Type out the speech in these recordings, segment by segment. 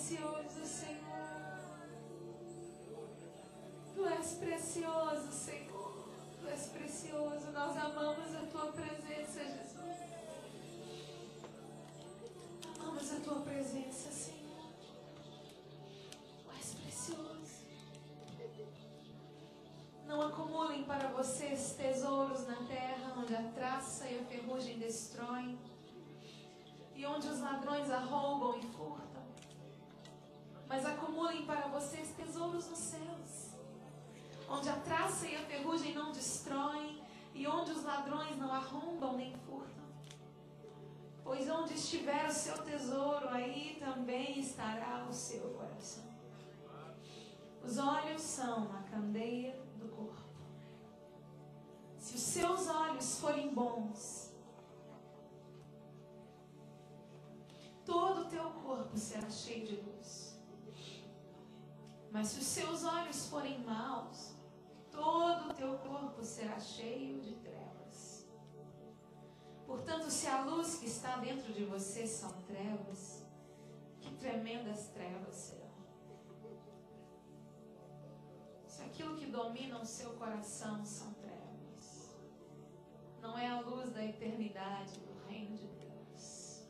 precioso, Senhor. Tu és precioso, Senhor. Tu és precioso. Nós amamos a Tua presença, Jesus. Amamos a Tua presença, Senhor. Tu és precioso. Não acumulem para vocês tesouros na terra, onde a traça e a ferrugem destroem, e onde os ladrões arrombam e furtam. Mas acumulem para vocês tesouros nos céus, onde a traça e a ferrugem não destroem, e onde os ladrões não arrombam nem furtam. Pois onde estiver o seu tesouro, aí também estará o seu coração. Os olhos são a candeia do corpo. Se os seus olhos forem bons, todo o teu corpo será cheio de luz. Mas se os seus olhos forem maus, todo o teu corpo será cheio de trevas. Portanto, se a luz que está dentro de você são trevas, que tremendas trevas serão. Se aquilo que domina o seu coração são trevas, não é a luz da eternidade do reino de Deus.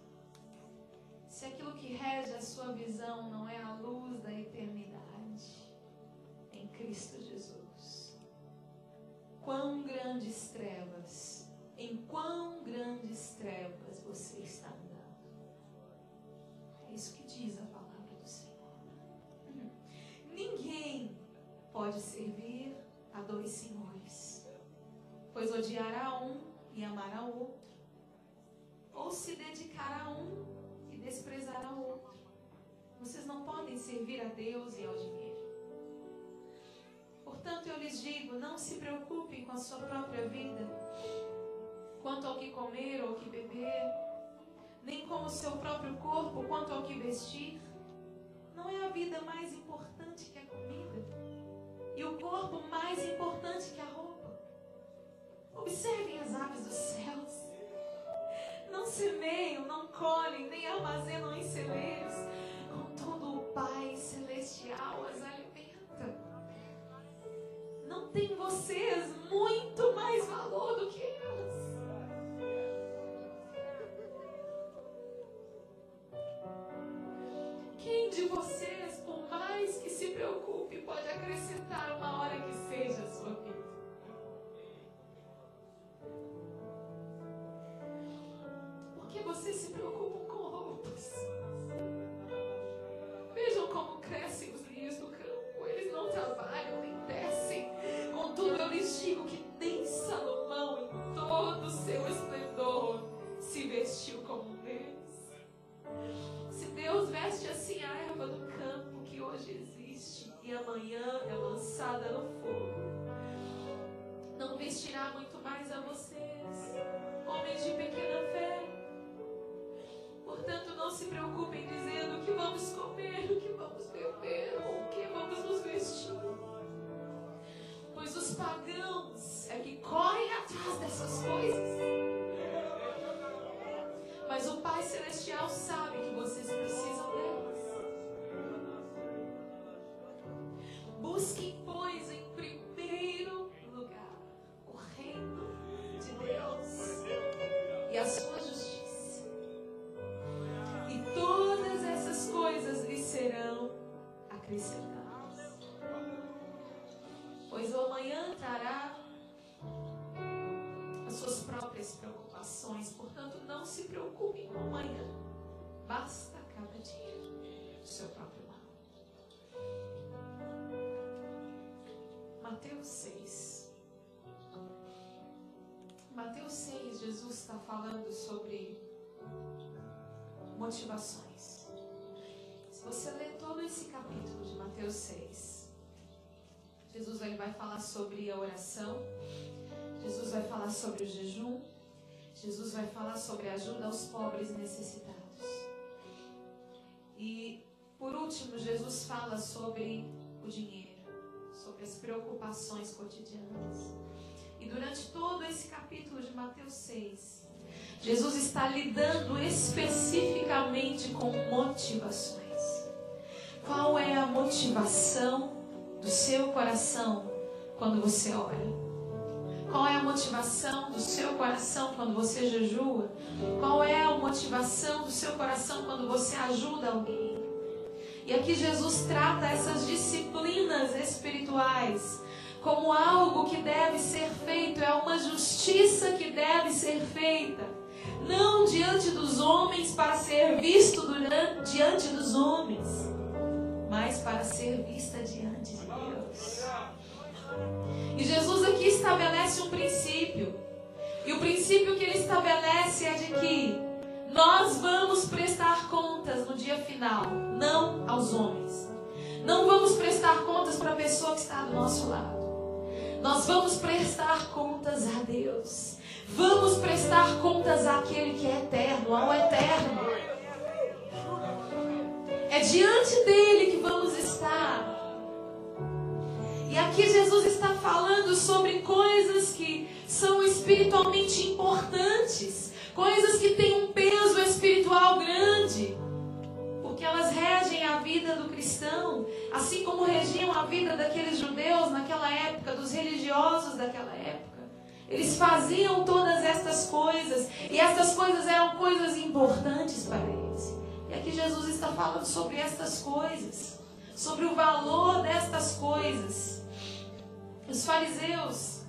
Se aquilo que rege a sua visão não é a luz da eternidade em Cristo Jesus, quão grandes trevas, em quão grandes trevas você está andando. É isso que diz a palavra do Senhor. Ninguém pode servir a dois senhores, pois odiará um e amará o outro, ou se dedicará a um e desprezará o outro. Vocês não podem servir a Deus e ao dinheiro. Portanto, eu lhes digo, não se preocupem com a sua própria vida, quanto ao que comer ou ao que beber, nem com o seu próprio corpo, quanto ao que vestir. Não é a vida mais importante que a comida, e o corpo mais importante que a roupa? Observem as aves dos céus. Não semeiam, não colhem, nem armazenam em celeiros. Contudo, o Pai Celestial as alimenta. Não tem vocês muito mais valor do que elas? Quem de vocês, por mais que se preocupe, pode acrescentar uma hora que seja a sua vida? Porque vocês se preocupam com roupas. Vejam como crescem os lírios do campo. Eles não trabalham nem tecem. Contudo, eu lhes digo que nem Salomão, em todo o seu esplendor, se vestiu como um deles. Se Deus veste assim a erva do campo que hoje existe e amanhã é lançada no fogo, não vestirá muito mais a vocês, homens de pequena fé? Portanto, não se preocupem dizendo o que vamos comer, o que vamos beber, ou o que vamos nos vestir. Pois os pagãos é que correm atrás dessas coisas. Mas o Pai Celestial sabe que vocês precisam delas. Busquem, pois, em primeiro lugar o reino de Deus e a sua justiça, e todas essas coisas lhes serão acrescentadas. Pois o amanhã trará as suas próprias preocupações. Portanto, não se preocupem com amanhã. Basta cada dia o seu próprio mal. Mateus 6. Mateus 6, Jesus está falando sobre motivações. Se você ler todo esse capítulo de Mateus 6, Jesus vai falar sobre a oração, Jesus vai falar sobre o jejum, Jesus vai falar sobre a ajuda aos pobres e necessitados. E, por último, Jesus fala sobre o dinheiro, sobre as preocupações cotidianas. E durante todo esse capítulo de Mateus 6, Jesus está lidando especificamente com motivações. motivação do seu coração quando você ora? Qual é a motivação do seu coração quando você jejua? Qual é a motivação do seu coração quando você ajuda alguém? E aqui Jesus trata essas disciplinas espirituais como algo que deve ser feito, é uma justiça que deve ser feita, não diante dos homens para ser visto diante dos homens, mas para ser vista diante de Deus. E Jesus aqui estabelece um princípio, e o princípio que ele estabelece é de que nós vamos prestar contas no dia final, não aos homens. Não vamos prestar contas para a pessoa que está do nosso lado. Nós vamos prestar contas a Deus. Vamos prestar contas àquele que é eterno, ao eterno. É diante dele que vamos estar. E aqui Jesus está falando sobre coisas que são espiritualmente importantes. Coisas que têm um peso espiritual grande. Porque elas regem a vida do cristão, assim como regiam a vida daqueles judeus naquela época, dos religiosos daquela época. Eles faziam todas estas coisas, e estas coisas eram coisas importantes para eles. E aqui Jesus está falando sobre estas coisas, sobre o valor destas coisas. Os fariseus,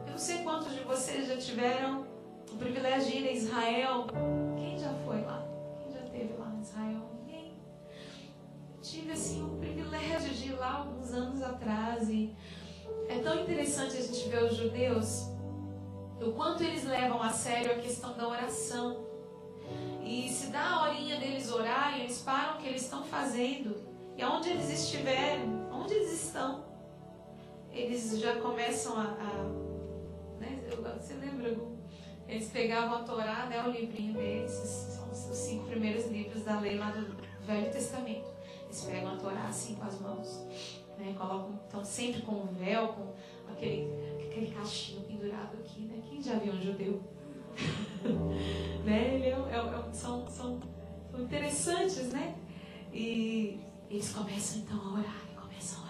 eu não sei quantos de vocês já tiveram o privilégio de ir a Israel. Quem já foi lá? Teve lá em Israel? Ninguém. Eu tive assim o privilégio de ir lá alguns anos atrás, e é tão interessante a gente ver os judeus, o quanto eles levam a sério a questão da oração. E se dá a horinha deles orarem, eles param o que eles estão fazendo, e aonde eles estiverem, onde eles estão, eles já começam né? Você lembra? Eles pegavam a Torá, né, o livrinho deles, são os 5 primeiros livros da lei lá do Velho Testamento. Eles pegam a Torá assim com as mãos, né, colocam, estão sempre com o véu, com aquele cachinho pendurado aqui, né? Quem já viu um judeu? Né? São interessantes, né? E eles começam então a orar, começam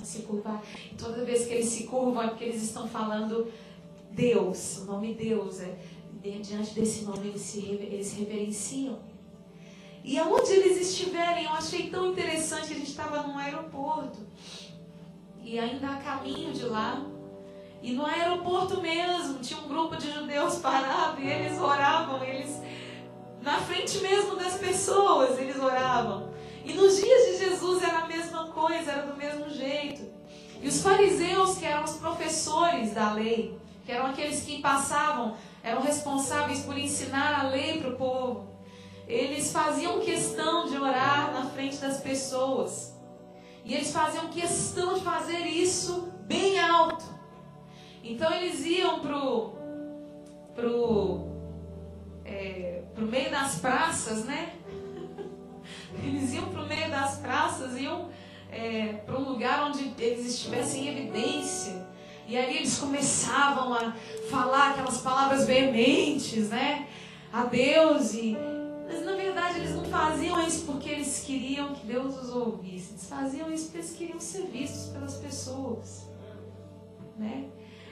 a se curvar. E toda vez que eles se curvam é porque eles estão falando Deus, o nome Deus, diante desse nome eles reverenciam. E aonde eles estiverem, eu achei tão interessante, a gente estava num aeroporto, e ainda a caminho de lá, e no aeroporto mesmo, tinha um grupo de judeus parado, e eles oravam, na frente mesmo das pessoas, eles oravam. E nos dias de Jesus era a mesma coisa, era do mesmo jeito. E os fariseus, que eram os professores da lei, que eram aqueles que eram responsáveis por ensinar a lei para o povo, eles faziam questão de orar na frente das pessoas. E eles faziam questão de fazer isso bem alto. Então eles iam pro meio das praças, né? Eles iam pro meio das praças, iam para um lugar onde eles estivessem em evidência. E ali eles começavam a falar aquelas palavras veementes, né, a Deus. Mas na verdade eles não faziam isso porque eles queriam que Deus os ouvisse. Eles faziam isso porque eles queriam ser vistos pelas pessoas, né?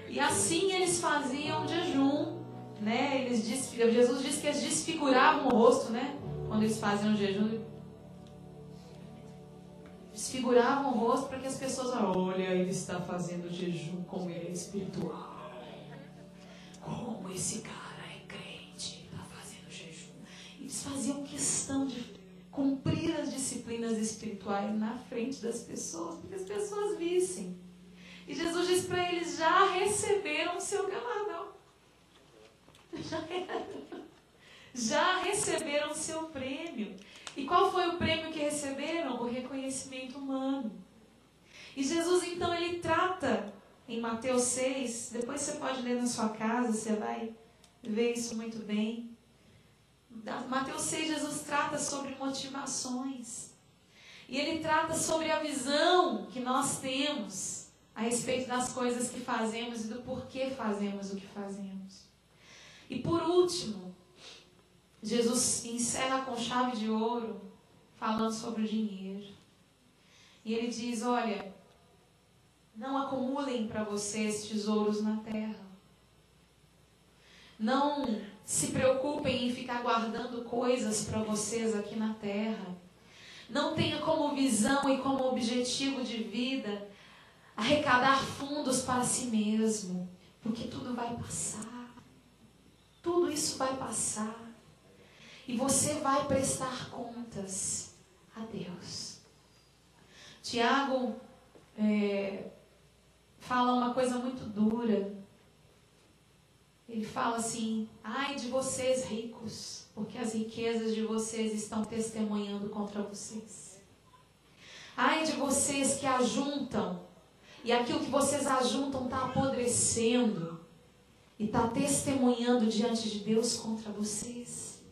E assim eles faziam jejum, né? Jesus disse que eles desfiguravam o rosto, né? Quando eles faziam jejum, desfiguravam o rosto para que as pessoas olha, ele está fazendo jejum, como ele é espiritual, como esse cara é crente, está fazendo jejum. Eles faziam questão de cumprir as disciplinas espirituais na frente das pessoas, para que as pessoas vissem. E Jesus disse para eles: já receberam o seu galardão, já receberam o seu prêmio. E qual foi o prêmio que receberam? O reconhecimento humano. E Jesus então ele trata em Mateus 6, depois você pode ler na sua casa, você vai ver isso muito bem. Mateus 6, Jesus trata sobre motivações. E ele trata sobre a visão que nós temos a respeito das coisas que fazemos e do porquê fazemos o que fazemos. E por último, Jesus encerra com chave de ouro, falando sobre o dinheiro. E ele diz, olha, não acumulem para vocês tesouros na terra. Não se preocupem em ficar guardando coisas para vocês aqui na terra. Não tenha como visão e como objetivo de vida arrecadar fundos para si mesmo, porque tudo vai passar. Tudo isso vai passar. E você vai prestar contas a Deus. Tiago fala uma coisa muito dura. Ele fala assim, ai de vocês ricos, porque as riquezas de vocês estão testemunhando contra vocês. Ai de vocês que ajuntam, e aquilo que vocês ajuntam está apodrecendo, e está testemunhando diante de Deus contra vocês.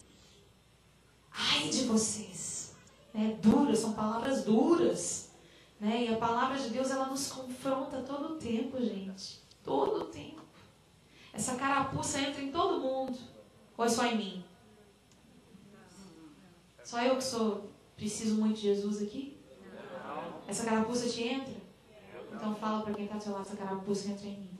Ai de vocês. Duras, são palavras duras. E a palavra de Deus, ela nos confronta todo o tempo, gente. Todo o tempo. Essa carapuça entra em todo mundo. Ou é só em mim? Só eu que preciso muito de Jesus aqui? Essa carapuça te entra? Então fala para quem está do seu lado, essa carapuça entra em mim.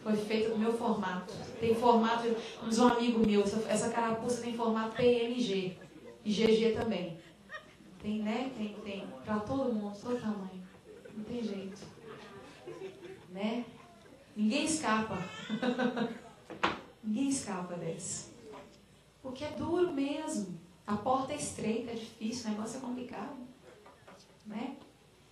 Foi feita do meu formato. Tem formato, como diz um amigo meu, essa carapuça tem formato PMG. E GG também. Tem, né? Tem. Para todo mundo, todo tamanho. Não tem jeito. Né? Ninguém escapa. Ninguém escapa dessa. Porque é duro mesmo. A porta é estreita, é difícil, o negócio é complicado. Né?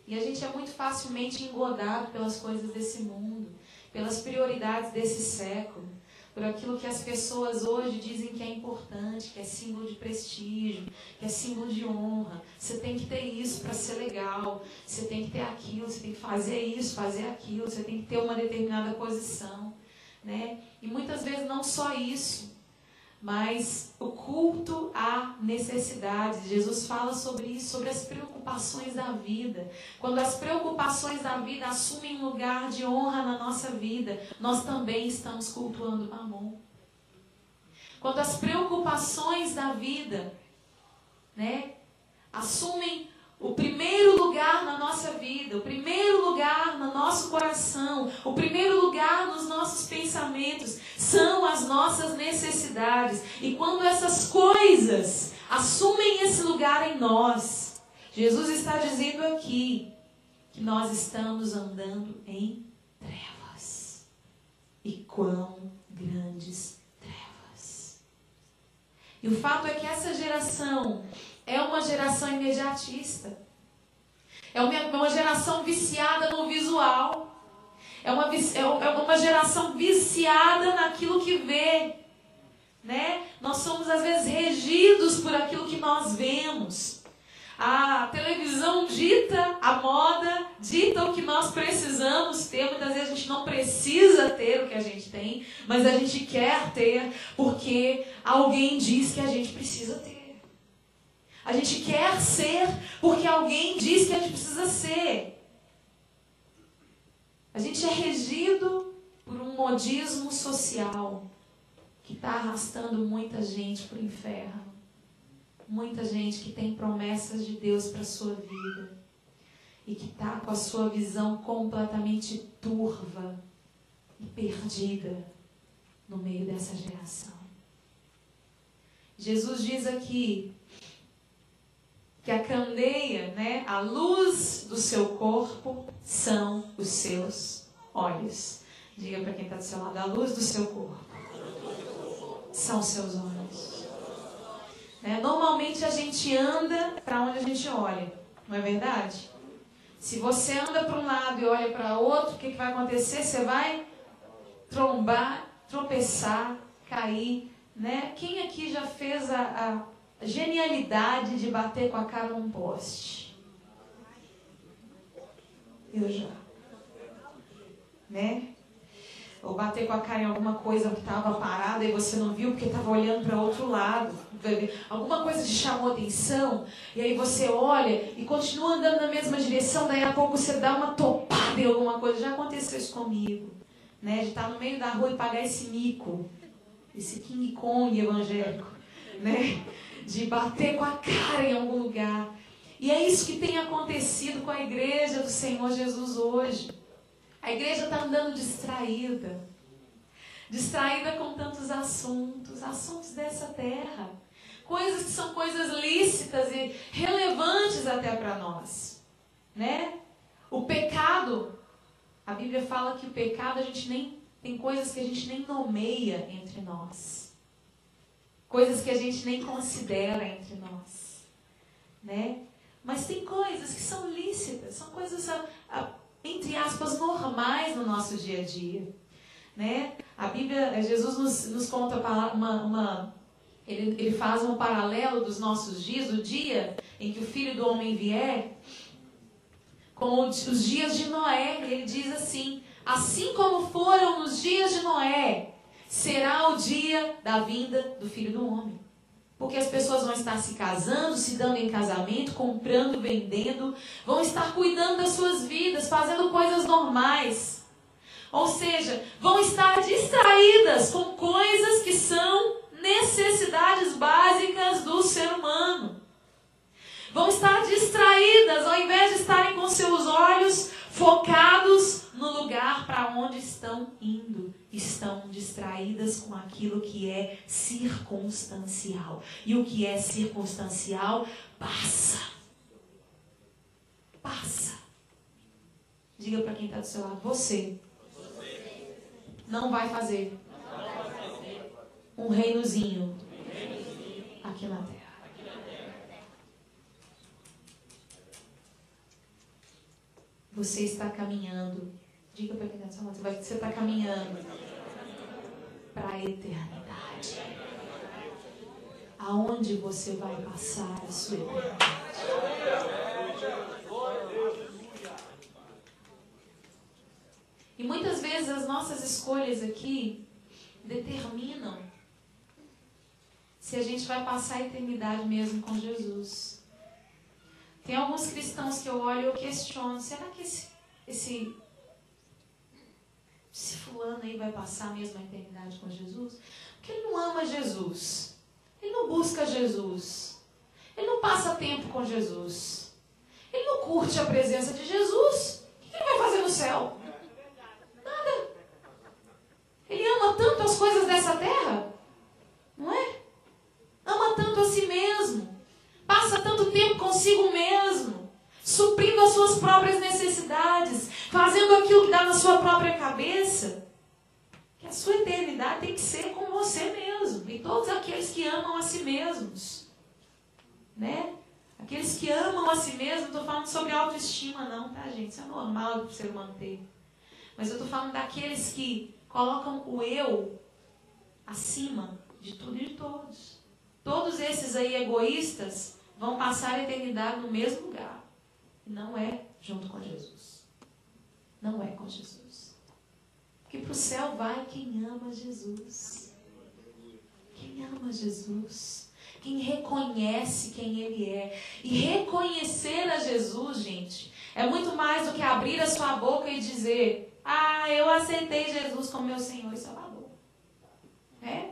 E a gente é muito facilmente engodado pelas coisas desse mundo, pelas prioridades desse século, por aquilo que as pessoas hoje dizem que é importante, que é símbolo de prestígio, que é símbolo de honra. Você tem que ter isso para ser legal, você tem que ter aquilo, você tem que fazer isso, fazer aquilo, você tem que ter uma determinada posição. Né? E muitas vezes não só isso, mas o culto à necessidade. Jesus fala sobre isso, sobre as preocupações da vida. Quando as preocupações da vida assumem um lugar de honra na nossa vida, nós também estamos cultuando Mamon. Quando as preocupações da vida, assumem o primeiro lugar na nossa vida, o primeiro lugar no nosso coração, o primeiro lugar nos nossos pensamentos, são as nossas necessidades. E quando essas coisas assumem esse lugar em nós, Jesus está dizendo aqui que nós estamos andando em trevas. E quão grandes trevas. E o fato é que essa geração é uma geração imediatista. É uma geração viciada no visual. É uma geração viciada naquilo que vê. Nós somos, às vezes, regidos por aquilo que nós vemos. A televisão dita a moda, dita o que nós precisamos ter. Muitas vezes a gente não precisa ter o que a gente tem, mas a gente quer ter porque alguém diz que a gente precisa ter. A gente quer ser porque alguém diz que a gente precisa ser. A gente é regido por um modismo social que está arrastando muita gente para o inferno. Muita gente que tem promessas de Deus para a sua vida e que está com a sua visão completamente turva e perdida no meio dessa geração. Jesus diz aqui que a candeia, a luz do seu corpo são os seus olhos. Diga para quem está do seu lado, a luz do seu corpo são os seus olhos. Normalmente a gente anda para onde a gente olha, não é verdade? Se você anda para um lado e olha para outro, o que vai acontecer? Você vai trombar, tropeçar, cair. Quem aqui já fez a genialidade de bater com a cara num poste? Eu já. Ou bater com a cara em alguma coisa que estava parada e você não viu porque estava olhando para outro lado. Alguma coisa te chamou atenção e aí você olha e continua andando na mesma direção, daí a pouco você dá uma topada em alguma coisa. Já aconteceu isso comigo. De estar no meio da rua e pagar esse mico, esse King Kong evangélico. De bater com a cara em algum lugar. E é isso que tem acontecido com a igreja do Senhor Jesus hoje. A igreja está andando distraída. Distraída com tantos assuntos dessa terra. Coisas que são coisas lícitas e relevantes até para nós. Né? O pecado, a Bíblia fala que o pecado tem coisas que a gente nem nomeia entre nós. Coisas que a gente nem considera entre nós. Né? Mas tem coisas que são lícitas, são coisas, entre aspas, normais no nosso dia a dia. Né? A Bíblia, Jesus nos conta ele faz um paralelo dos nossos dias, o dia em que o Filho do Homem vier, com os dias de Noé. Ele diz assim: assim como foram nos dias de Noé, será o dia da vinda do Filho do Homem. Porque as pessoas vão estar se casando, se dando em casamento, comprando, vendendo, vão estar cuidando das suas vidas, fazendo coisas normais. Ou seja, vão estar distraídas com coisas que são necessidades básicas do ser humano. Vão estar distraídas, ao invés de estarem com seus olhos focados no lugar para onde estão indo. Estão distraídas com aquilo que é circunstancial. E o que é circunstancial passa. Passa. Diga para quem está do seu lado: você não vai fazer um reinozinho aqui na terra. Você está caminhando. Diga para quem está do seu lado: você está caminhando para a eternidade. Aonde você vai passar a sua eternidade? E muitas vezes as nossas escolhas aqui determinam se a gente vai passar a eternidade mesmo com Jesus. Tem alguns cristãos que eu olho e eu questiono: será que esse fulano aí vai passar mesmo a eternidade com Jesus? Porque ele não ama Jesus. Ele não busca Jesus. Ele não passa tempo com Jesus. Ele não curte a presença de Jesus. O que ele vai fazer no céu? Nada. Ele ama tanto as coisas dessa terra, não é? Ama tanto a si mesmo. Passa tanto tempo consigo mesmo, suprindo as suas próprias necessidades, fazendo aquilo que dá na sua própria cabeça, que a sua eternidade tem que ser com você mesmo. E todos aqueles que amam a si mesmos, né? Aqueles que amam a si mesmos, não estou falando sobre autoestima não, tá, gente? Isso é normal para o ser humano ter. Mas eu estou falando daqueles que colocam o eu acima de tudo e de todos. Todos esses aí egoístas vão passar a eternidade no mesmo lugar. Não é junto com Jesus. Não é com Jesus. Porque para o céu vai quem ama Jesus. Quem ama Jesus. Quem reconhece quem Ele é. E reconhecer a Jesus, gente, é muito mais do que abrir a sua boca e dizer: ah, eu aceitei Jesus como meu Senhor e Salvador. É?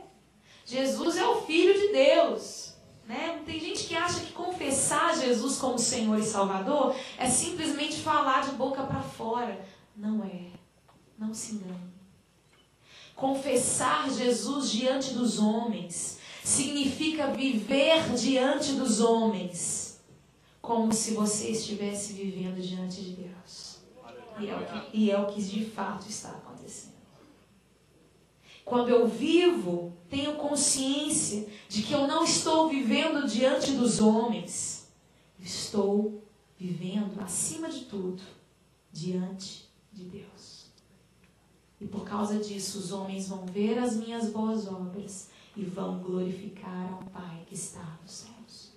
Jesus é o Filho de Deus. Né? Tem gente que acha que confessar Jesus como Senhor e Salvador é simplesmente falar de boca para fora. Não é. Não se engane. Confessar Jesus diante dos homens significa viver diante dos homens como se você estivesse vivendo diante de Deus. E é o que de fato está acontecendo. Quando eu vivo, tenho consciência de que eu não estou vivendo diante dos homens. Estou vivendo, acima de tudo, diante de Deus. E por causa disso, os homens vão ver as minhas boas obras e vão glorificar ao Pai que está nos céus.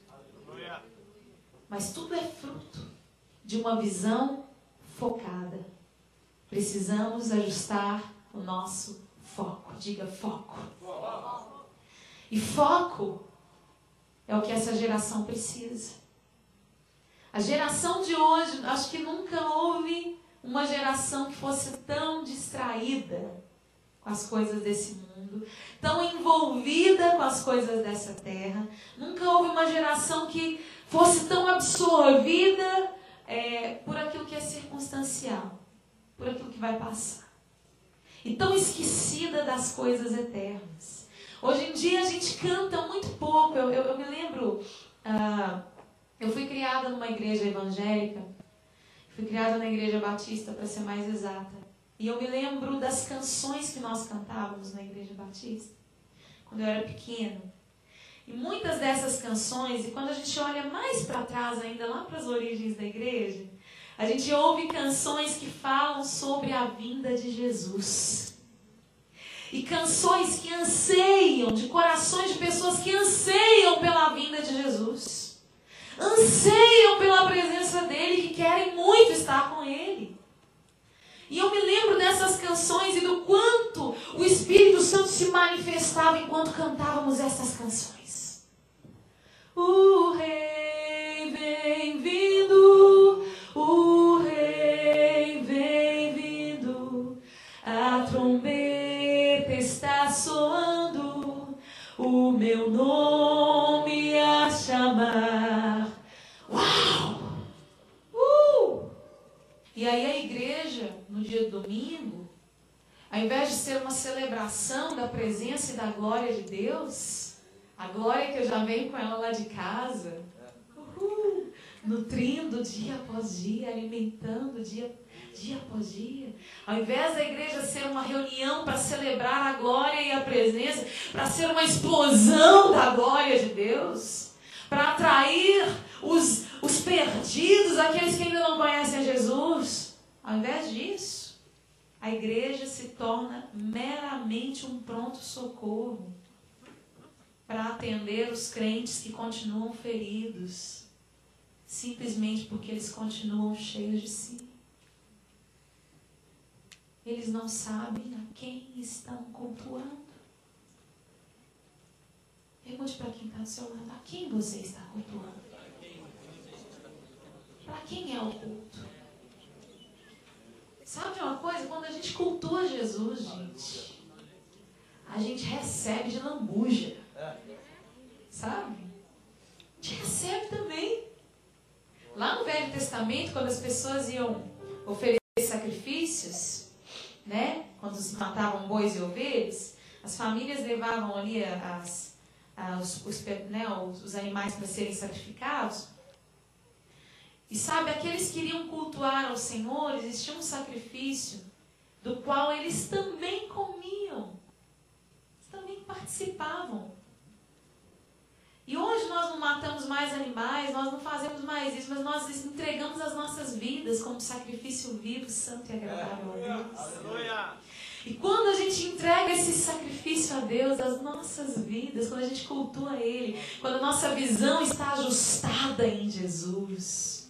Mas tudo é fruto de uma visão focada. Precisamos ajustar o nosso foco. Diga foco. E foco é o que essa geração precisa. A geração de hoje, acho que nunca houve uma geração que fosse tão distraída com as coisas desse mundo, tão envolvida com as coisas dessa terra. Nunca houve uma geração que fosse tão absorvida por aquilo que é circunstancial, por aquilo que vai passar, e tão esquecida das coisas eternas. Hoje em dia a gente canta muito pouco. Eu me lembro, eu fui criada numa igreja evangélica, fui criada na igreja batista, para ser mais exata. E eu me lembro das canções que nós cantávamos na igreja batista, quando eu era pequena. E muitas dessas canções, e quando a gente olha mais para trás ainda, lá para as origens da igreja, a gente ouve canções que falam sobre a vinda de Jesus. E canções que anseiam, de corações de pessoas que anseiam pela vinda de Jesus. Anseiam pela presença dele, que querem muito estar com ele. E eu me lembro dessas canções e do quanto o Espírito Santo se manifestava enquanto cantávamos essas canções. O Rei vem vindo, o Rei vem vindo, a trombeta está soando, o meu nome a chamar. Uau! E aí a igreja, no dia do domingo, ao invés de ser uma celebração da presença e da glória de Deus, a glória que eu já venho com ela lá de casa, nutrindo dia após dia, alimentando dia após dia. Ao invés da igreja ser uma reunião para celebrar a glória e a presença, para ser uma explosão da glória de Deus, para atrair os perdidos, aqueles que ainda não conhecem a Jesus, ao invés disso, a igreja se torna meramente um pronto-socorro para atender os crentes que continuam feridos, simplesmente porque eles continuam cheios de si. Eles não sabem a quem estão cultuando. Pergunte para quem está do seu lado: a quem você está cultuando? Para quem é o culto? Sabe uma coisa? Quando a gente cultua Jesus, gente, a gente recebe de lambuja. Sabe? A gente recebe também. Lá no Velho Testamento, quando as pessoas iam oferecer sacrifícios, né? Quando se matavam bois e ovelhas, as famílias levavam ali os animais para serem sacrificados. E sabe, aqueles que iriam cultuar ao Senhor, existia um sacrifício do qual eles também comiam, eles também participavam. E hoje nós não matamos mais animais, nós não fazemos mais isso, mas nós entregamos as nossas vidas como sacrifício vivo, santo e agradável a Deus. Aleluia! E quando a gente entrega esse sacrifício a Deus, as nossas vidas, quando a gente cultua Ele, quando a nossa visão está ajustada em Jesus,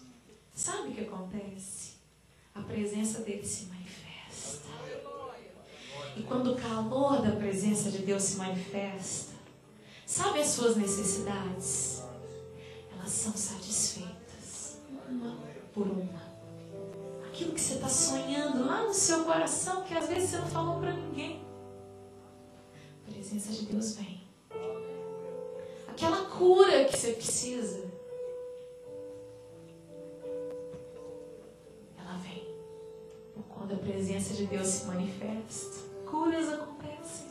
sabe o que acontece? A presença dele se manifesta. E quando o calor da presença de Deus se manifesta, sabe as suas necessidades? Elas são satisfeitas, uma por uma. Aquilo que você está sonhando lá no seu coração, que às vezes você não falou para ninguém. A presença de Deus vem. Aquela cura que você precisa, ela vem. Quando a presença de Deus se manifesta, curas acontecem,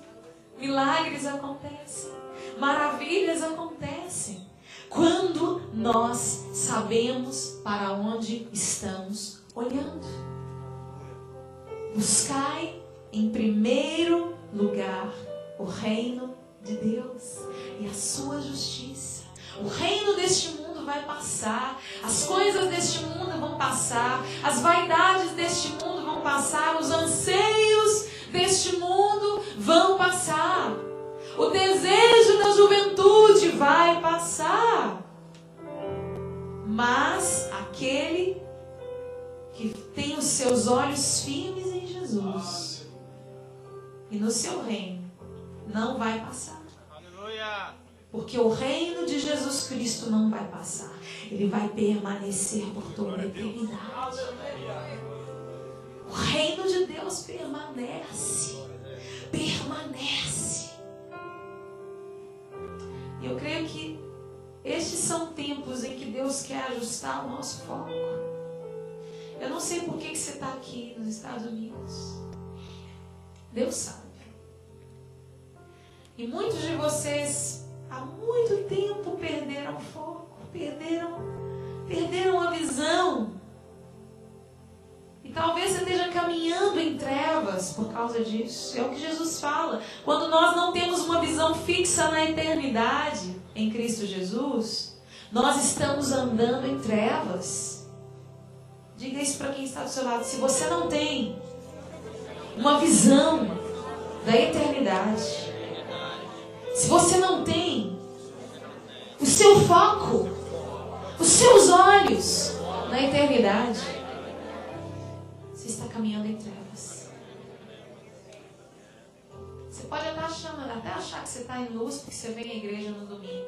milagres acontecem, maravilhas acontecem. Quando nós sabemos para onde estamos olhando. Buscai em primeiro lugar o reino de Deus e a sua justiça. O reino deste mundo vai passar, as coisas deste mundo vão passar, as vaidades deste mundo vão passar, os anseios deste mundo vão passar, o desejo da juventude vai passar. Mas aquele que tem os seus olhos firmes em Jesus e no seu reino não vai passar. Porque o reino de Jesus Cristo não vai passar. Ele vai permanecer por toda a eternidade. O reino de Deus permanece. Permanece. E eu creio que Estes são tempos em que Deus quer ajustar o nosso foco. Eu não sei por que você está aqui nos Estados Unidos. Deus sabe. E muitos de vocês há muito tempo perderam o foco, perderam a visão. E talvez você esteja caminhando em trevas por causa disso. É o que Jesus fala. Quando nós não temos uma visão fixa na eternidade em Cristo Jesus, nós estamos andando em trevas. Diga isso para quem está do seu lado. Se você não tem uma visão da eternidade, se você não tem o seu foco, os seus olhos na eternidade, você está caminhando em trevas. Você pode até achar que você está em luz porque você vem à igreja no domingo.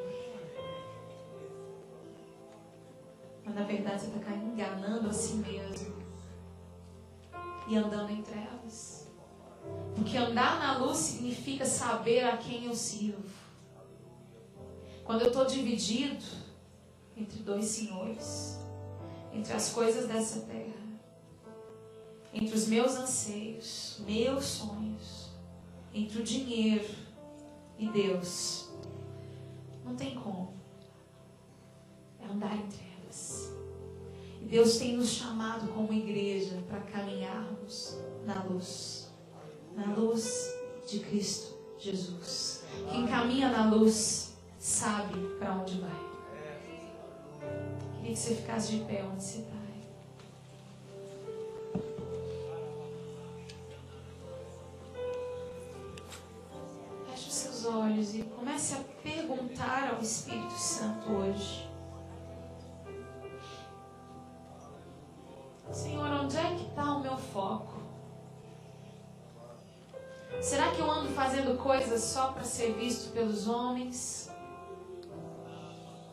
Mas na verdade você está enganando a si mesmo e andando em trevas. Porque andar na luz significa saber a quem eu sirvo. Quando eu estou dividido entre dois senhores, entre as coisas dessa terra, entre os meus anseios, meus sonhos, entre o dinheiro e Deus, não tem como. É andar em trevas. E Deus tem nos chamado como igreja para caminharmos na luz de Cristo Jesus. Quem caminha na luz sabe para onde vai. Queria que você ficasse de pé onde você está. Feche os seus olhos e comece a perguntar ao Espírito Santo hoje: Senhor, onde é que está o meu foco? Será que eu ando fazendo coisas só para ser visto pelos homens?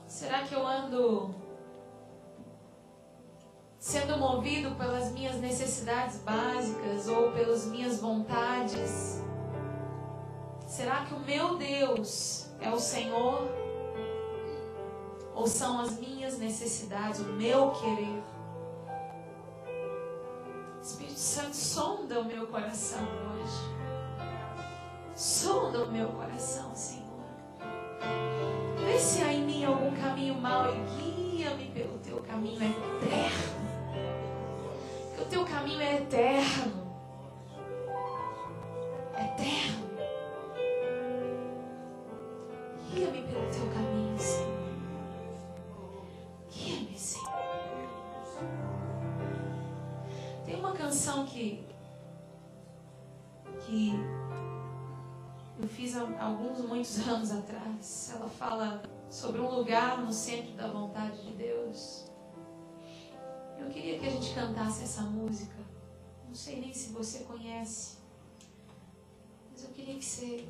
Será que eu ando sendo movido pelas minhas necessidades básicas ou pelas minhas vontades? Será que o meu Deus é o Senhor? Ou são as minhas necessidades, o meu querer? Espírito Santo, sonda o meu coração hoje. Sonda o meu coração, Senhor. Vê se há em mim algum caminho mau e guia-me pelo teu caminho eterno. Porque o teu caminho é eterno. Eterno. Guia-me pelo teu caminho, Senhor. Guia-me, Senhor. Tem uma canção que eu fiz há muitos anos atrás. Ela fala sobre um lugar no centro da vontade de Deus. Eu queria que a gente cantasse essa música. Não sei nem se você conhece, mas eu queria que você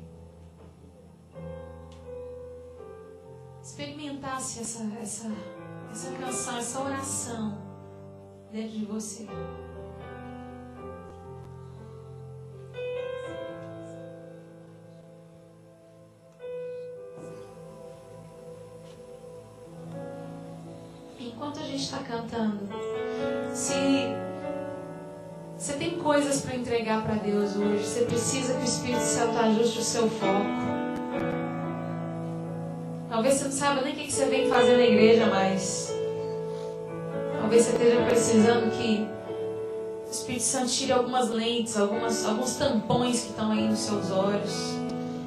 experimentasse essa canção, essa oração dentro de você. Enquanto a gente está cantando, se você tem coisas para entregar para Deus hoje, você precisa que o Espírito Santo ajuste o seu foco. Talvez você não saiba nem o que você vem fazer na igreja, mas talvez você esteja precisando que o Espírito Santo tire algumas lentes, alguns tampões que estão aí nos seus olhos,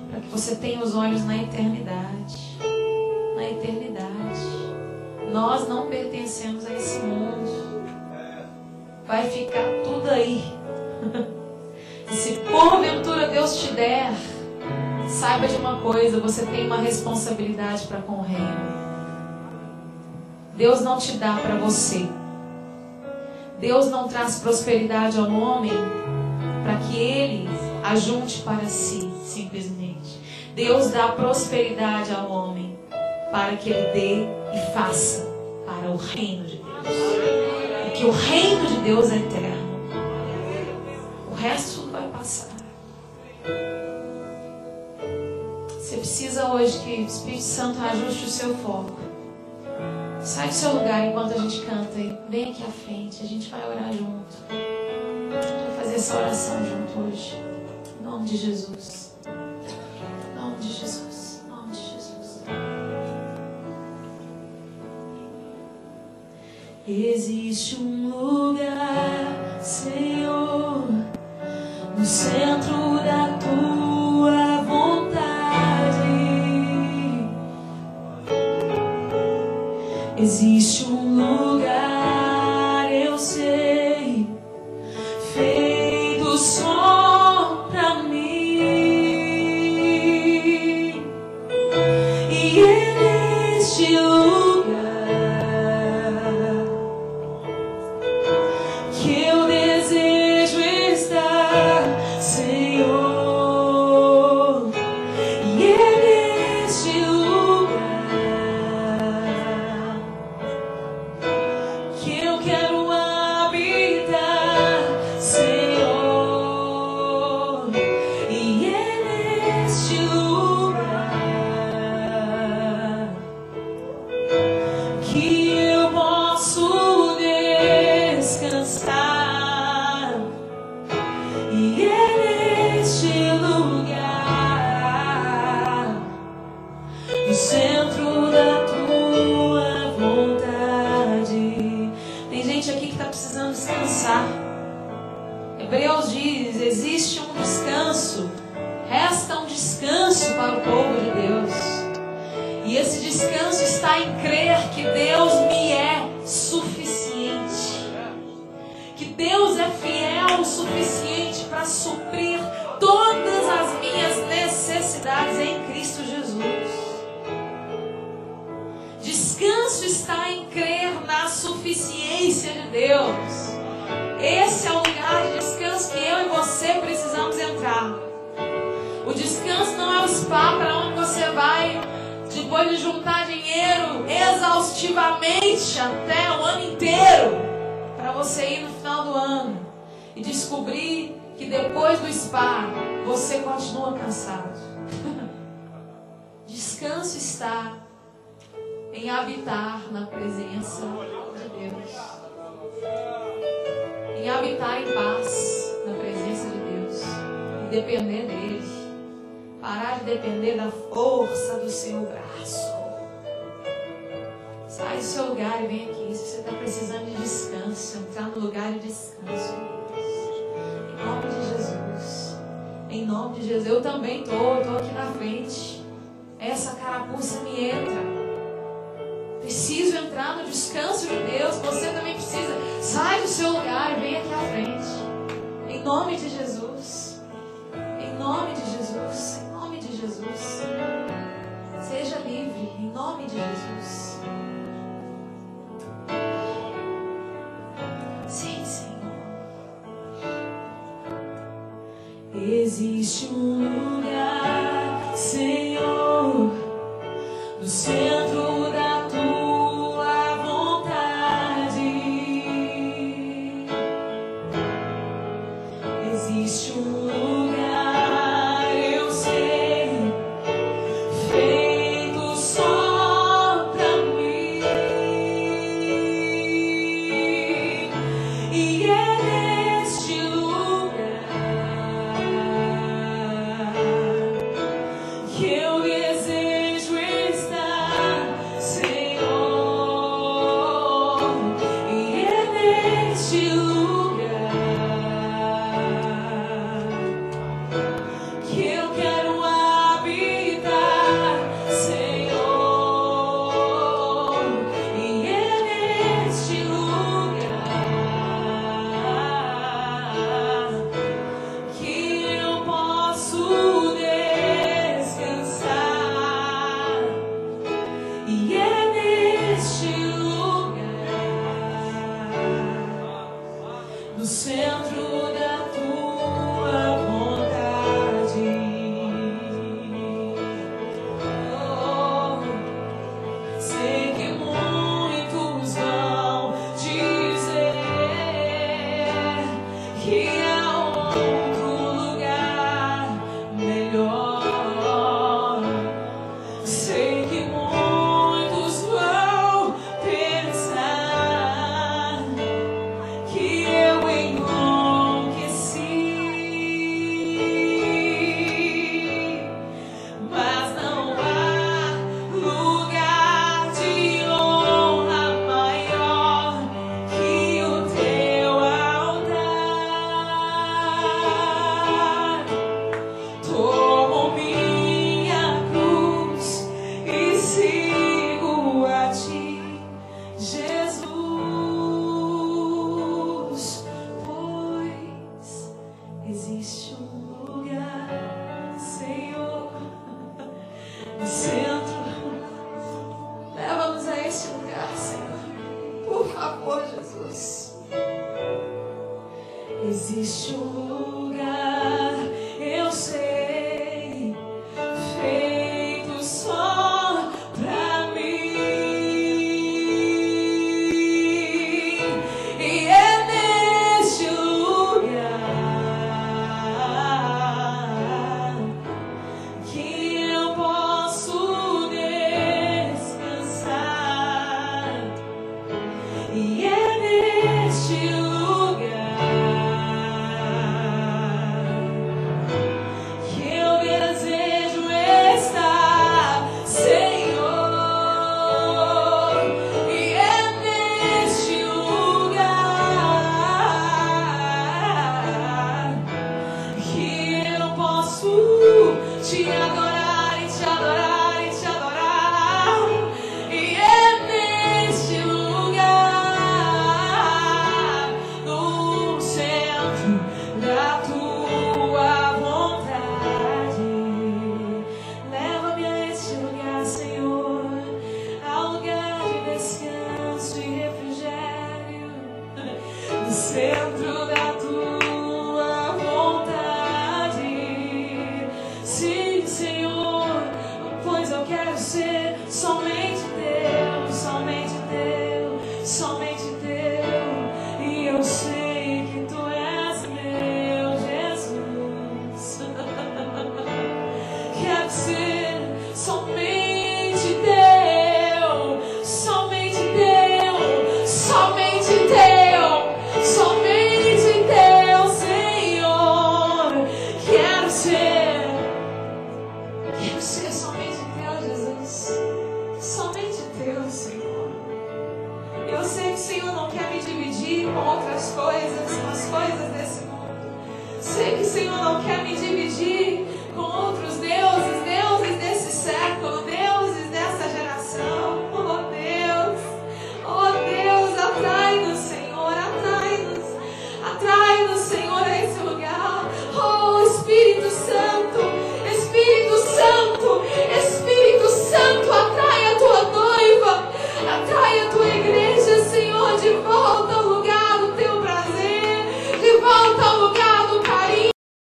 para que você tenha os olhos na eternidade. Na eternidade. Nós não pertencemos a esse mundo. Vai ficar tudo aí. E se porventura Deus te der, saiba de uma coisa: você tem uma responsabilidade para com o reino. Deus não te dá para você. Deus não traz prosperidade ao homem para que ele ajunte para si, simplesmente. Deus dá prosperidade ao homem para que ele dê e faça para o reino de Deus. Porque o reino de Deus é eterno. O resto tudo vai passar. Você precisa hoje que o Espírito Santo ajuste o seu foco. Sai do seu lugar enquanto a gente canta e vem aqui à frente. A gente vai orar junto. A gente vai fazer essa oração junto hoje. Em nome de Jesus. Em nome de Jesus. Em nome de Jesus. Existe um lugar, Senhor, no centro da tua vontade. Existe um lugar, eu sei, feito só pra mim. E é neste lugar que eu desejo estar, Senhor. E é neste lugar que eu quero habitar, Senhor. E é neste lugar que eu posso descansar. E é neste lugar, no centro da tua vontade. Tem gente aqui que está precisando descansar. Hebreus diz: existe um descanso, resta um descanso para o povo de Deus. E esse descanso está em crer que Deus me é suficiente. Que Deus é fiel o suficiente para suprir todas as minhas necessidades em Cristo Jesus. Descanso está em crer na suficiência de Deus. Esse é o lugar de descanso que eu e você precisamos entrar. O descanso não é o spa para onde você vai depois de juntar dinheiro exaustivamente até o ano inteiro, para você ir no final do ano e descobrir que depois do spa você continua cansado. Descanso está em habitar na presença de Deus, em habitar em paz na presença de Deus e depender dele. Parar de depender da força do seu braço. Sai do seu lugar e vem aqui. Se você está precisando de descanso, entrar no lugar de descanso. Em nome de Jesus. Em nome de Jesus. Eu também estou aqui na frente. Essa carapuça me entra. Preciso entrar no descanso de Deus. Você também precisa. Sai do seu lugar e vem aqui à frente. Em nome de Jesus. Em nome de Jesus. Em nome de Jesus. Seja livre. Em nome de Jesus. Sim, Senhor. Existe um lugar, Senhor, no centro da tua vontade. Existe um lugar, eu sei, feito só pra mim. E é neste lugar Existe um lugar, eu sei, feito só pra mim, e é neste lugar que eu posso descansar, e é neste lugar que eu desejo estar, Senhor, e é neste lugar que eu posso te adorar e te adorar e te adorar, e é neste lugar, no centro da tua vontade. Leva-me a este lugar, Senhor, ao lugar de descanso e refrigério, no centro da tua vontade. Sim, Senhor, pois eu quero ser somente teu, somente teu, somente teu, e eu sei que tu és meu Jesus. Quero ser somente teu, somente teu, somente teu, somente teu, Senhor. Quero ser somente teu, Jesus, somente teu, Senhor. Eu sei que o Senhor não quer me dividir com outras coisas, com as coisas desse mundo. Sei que o Senhor não quer me dividir